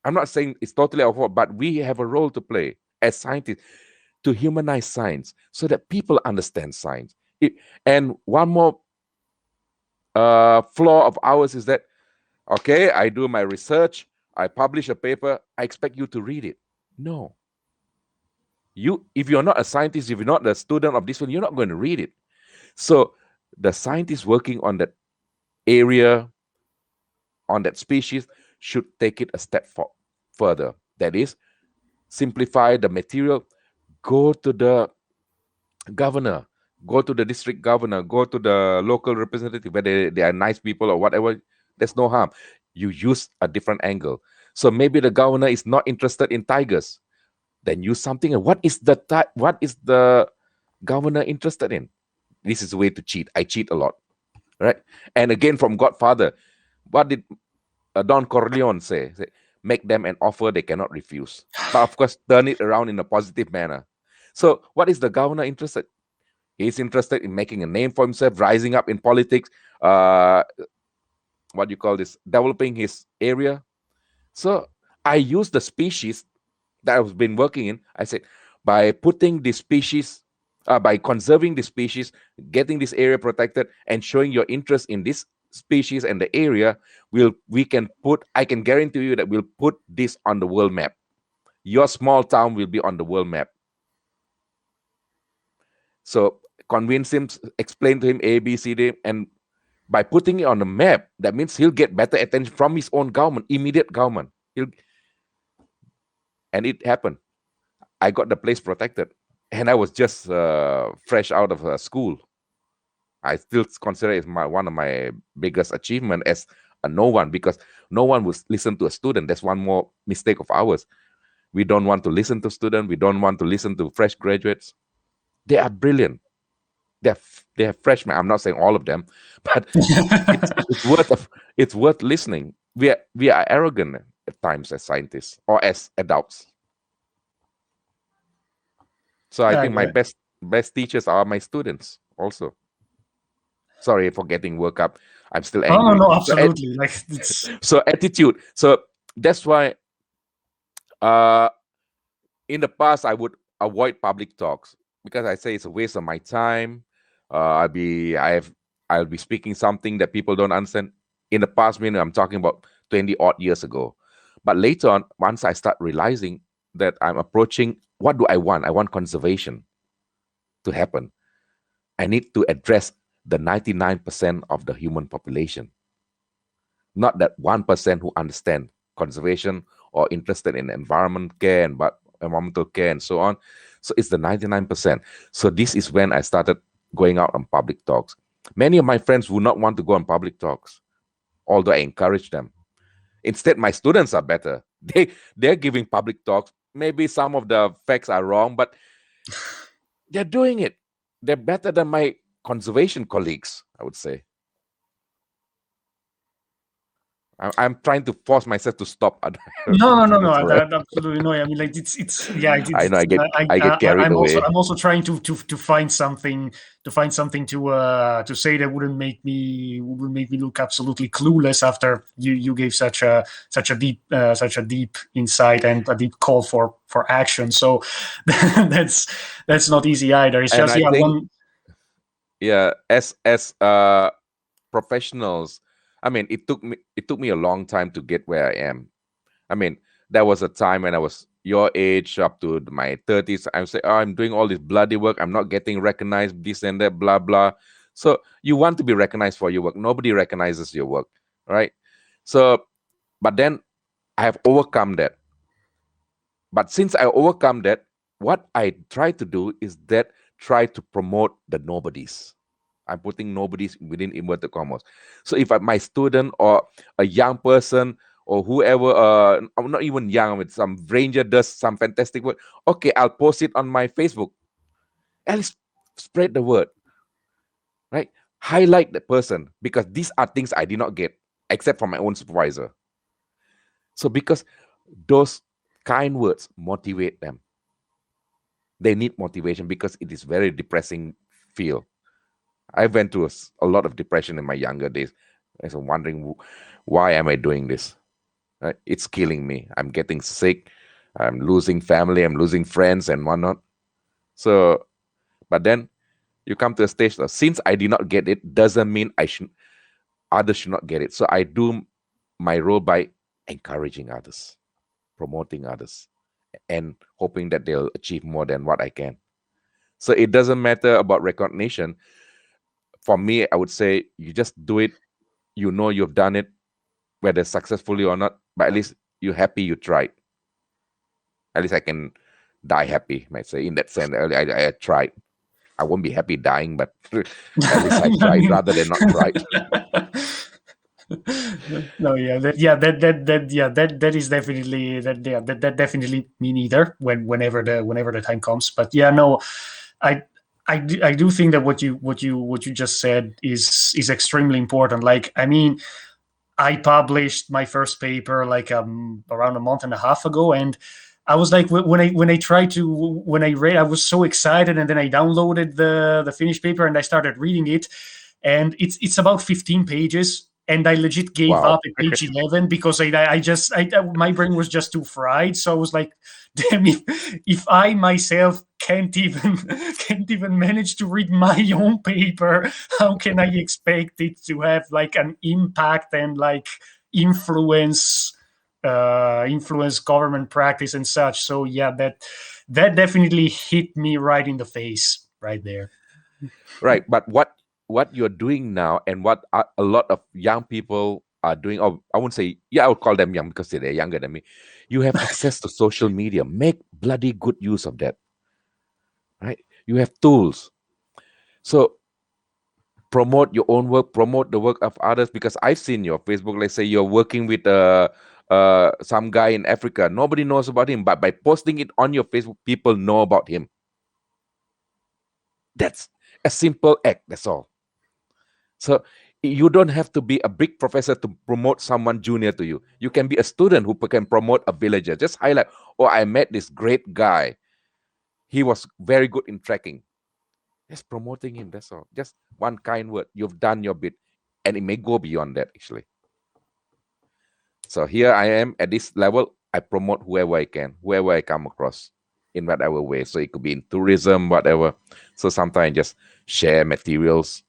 B: I'm not saying it's totally our fault, but we have a role to play as scientists to humanize science so that people understand science. And one more flaw of ours is that, okay, I do my research, I publish a paper, I expect you to read it. No. If you're not a scientist, if you're not a student of this one, you're not going to read it. So the scientists working on that area, on that species, should take it a step further. That is, simplify the material, go to the governor, go to the district governor, go to the local representative, whether they are nice people or whatever. There's no harm. You use a different angle. So maybe the governor is not interested in tigers. Then use something. What is the governor interested in? This is a way to cheat. I cheat a lot, right? And again, from Godfather, what did Don Corleone say? Make them an offer they cannot refuse. But of course, turn it around in a positive manner. So what is the governor interested? He's interested in making a name for himself, rising up in politics, what you call this, developing his area. So I use the species that I've been working in. I said, by putting this species, by conserving the species, getting this area protected, and showing your interest in this species and the area, I can guarantee you that we'll put this on the world map. Your small town will be on the world map. So convince him, explain to him A, B, C, D, and by putting it on the map, that means he'll get better attention from his own government, immediate government. And it happened. I got the place protected, and I was just fresh out of school. I still consider it one of my biggest achievement as a no one, because no one would listen to a student. That's one more mistake of ours. We don't want to listen to students. We don't want to listen to fresh graduates. They are brilliant. They are freshmen. I'm not saying all of them, but it's worth listening. We are arrogant at times as scientists or as adults. So I think my best teachers are my students also. Sorry for getting worked up. I'm still angry.
A: No, absolutely.
B: So attitude. So that's why in the past I would avoid public talks, because I say it's a waste of my time. I'll be speaking something that people don't understand. In the past, I'm talking about 20 odd years ago. But later on, once I start realizing that I'm approaching, what do I want? I want conservation to happen. I need to address the 99% of the human population, not that 1% who understand conservation or interested in environment care and environmental care and so on. So it's the 99%. So this is when I started going out on public talks. Many of my friends would not want to go on public talks, although I encourage them. Instead, my students are better. They're giving public talks. Maybe some of the facts are wrong, but they're doing it. They're better than my conservation colleagues, I would say. I'm trying to force myself to stop.
A: No. Absolutely no. I mean, like it's yeah.
B: I know I get carried away.
A: I'm also trying to find something to say that wouldn't make me look absolutely clueless after you gave such a deep insight and a deep call for action. So that's not easy either. It's
B: and
A: just
B: I think, as professionals, I mean, it took me a long time to get where I am. I mean, there was a time when I was your age, up to my 30s. I would say, oh, I'm doing all this bloody work. I'm not getting recognized, this and that, blah, blah. So you want to be recognized for your work. Nobody recognizes your work, right? So, but then I have overcome that. But since I overcome that, what I try to do is try to promote the nobodies. I'm putting nobody's within inverted commas. So if my student or a young person or whoever, I'm not even young, with some stranger does some fantastic work, okay, I'll post it on my Facebook. At least spread the word, right? Highlight the person, because these are things I did not get except from my own supervisor. So because those kind words motivate them. They need motivation because it is very depressing feel. I went through a lot of depression in my younger days. I was wondering, why am I doing this? Right? It's killing me. I'm getting sick. I'm losing family. I'm losing friends and whatnot. So, but then you come to a stage of, since I did not get it, doesn't mean others should not get it. So I do my role by encouraging others, promoting others, and hoping that they'll achieve more than what I can. So it doesn't matter about recognition. For me, I would say you just do it. You know you've done it, whether successfully or not, but at least you're happy you tried. At least I can die happy, might say, in that sense. I tried. I won't be happy dying, but at least I tried rather than not tried.
A: No, yeah, that is definitely that definitely me neither. Whenever the time comes, but yeah, no, I I do think that what you just said is extremely important. Like, I mean, I published my first paper like around a month and a half ago, and I was like, when I tried to when I read, I was so excited, and then I downloaded the finished paper and I started reading it, and it's about 15 pages, and I legit gave
B: Wow.
A: up at page 11 because my brain was just too fried. So I was like, damn, if I myself can't even manage to read my own paper, how can I expect it to have like an impact and like influence influence government practice and such? So yeah, that definitely hit me right in the face right there.
B: Right, but what you're doing now, and what a lot of young people are doing, or I won't say, yeah, I would call them young because they're younger than me. You have access to social media. Make bloody good use of that. Right? You have tools. So promote your own work, promote the work of others, because I've seen your Facebook. Let's say you're working with some guy in Africa. Nobody knows about him, but by posting it on your Facebook, people know about him. That's a simple act. That's all. So you don't have to be a big professor to promote someone junior to you. You can be a student who can promote a villager. Just highlight, oh, I met this great guy. He was very good in trekking. Just promoting him, that's all. Just one kind word. You've done your bit. And it may go beyond that, actually. So here I am at this level. I promote whoever I can, whoever I come across in whatever way. So it could be in tourism, whatever. So sometimes I just share materials.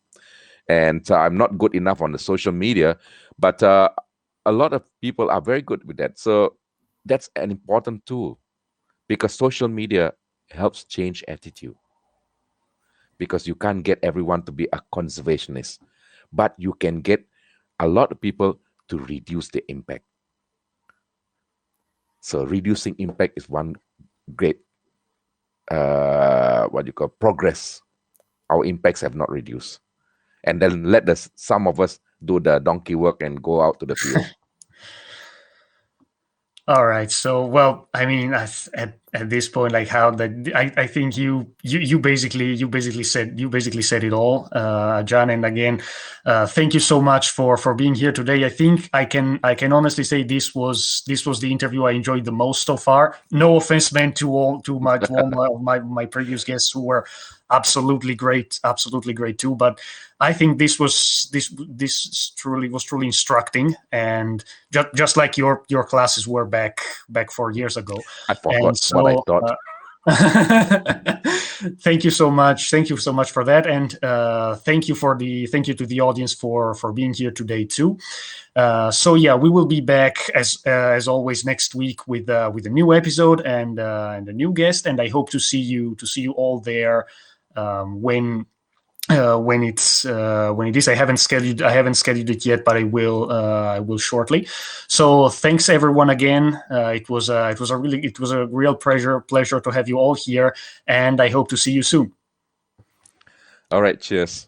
B: And I'm not good enough on the social media, but a lot of people are very good with that. So that's an important tool, because social media helps change attitude. Because you can't get everyone to be a conservationist, but you can get a lot of people to reduce the impact. So reducing impact is one great progress. Our impacts have not reduced. And then let some of us do the donkey work and go out to the field.
A: All right. So, well, I mean, at this point, like how that I think you basically said it all, John. And again, thank you so much for being here today. I think I can honestly say this was the interview I enjoyed the most so far. No offense meant to all my previous guests who were absolutely great too. But I think this was truly instructing, and just like your classes were back 4 years ago.
B: I forgot what I thought.
A: Thank you so much. Thank you so much for that, and thank you to the audience for being here today too. So yeah, we will be back as always next week with a new episode and a new guest, and I hope to see you all there when it is. I haven't scheduled it yet, but I will shortly. So thanks everyone again. It was a real pleasure to have you all here, and I hope to see you soon.
B: All right, cheers.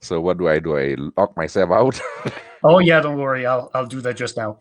B: So what do? I lock myself out?
A: Oh yeah, don't worry. I'll do that just now.